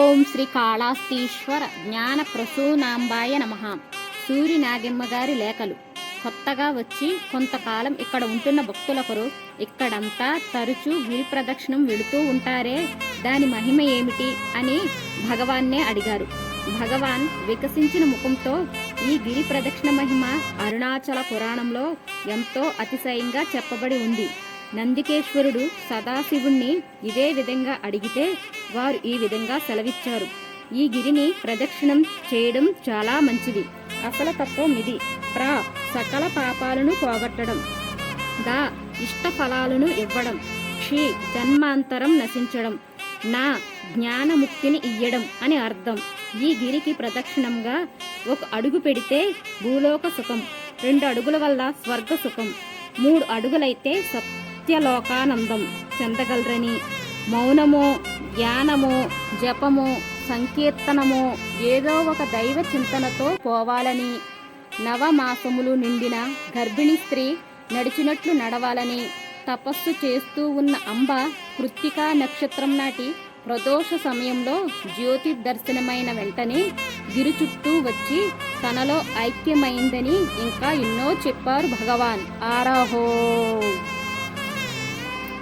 ఓం శ్రీ కాళాస్తీశ్వర జ్ఞాన ప్రసూనాంబాయ నమః. సూరి నాగమ్మ గారి లేఖలు. కొత్తగా వచ్చి కొంతకాలం ఇక్కడ ఉంటున్న భక్తులొకరు ఇక్కడంతా తరచూ గిరి ప్రదక్షిణం వెళుతూ ఉంటారే, దాని మహిమ ఏమిటి అని భగవాన్నే అడిగారు. భగవాన్ వికసించిన ముఖంతో ఈ గిరి ప్రదక్షిణ మహిమ అరుణాచల పురాణంలో ఎంతో అతిశయంగా చెప్పబడి ఉంది. నందికేశ్వరుడు సదాశివుణ్ణి ఇదే విధంగా అడిగితే వారు ఈ విధంగా సెలవిచ్చారు: ఈ గిరిని ప్రదక్షిణం చేయడం చాలా మంచిది. అసలు తత్వం ఇది. సకల పాపాలను పోగొట్టడం. దా ఇష్ట ఫలాలను ఇవ్వడం. జన్మాంతరం నశించడం. నా జ్ఞానముక్తిని ఇయ్యడం అని అర్థం. ఈ గిరికి ప్రదక్షిణంగా 1 అడుగు పెడితే భూలోక సుఖం, 2 అడుగుల వల్ల స్వర్గ సుఖం, 3 అడుగులైతే సత్యలోకానందం చెందగలరని, మౌనమో ధ్యానమో జపమో సంకీర్తనమో ఏదో ఒక దైవ చింతనతో పోవాలని, నవమాసములు నిండిన గర్భిణీ స్త్రీ నడిచినట్లు నడవాలని, తపస్సు చేస్తూ ఉన్న అంబ కృత్తికా నక్షత్రం నాటి ప్రదోష సమయంలో జ్యోతి దర్శనమైన వెంటనే గిరి చుట్టూ వచ్చి తనలో ఐక్యమైందని ఇంకా ఎన్నో చెప్పారు భగవాన్. ఆరాహో.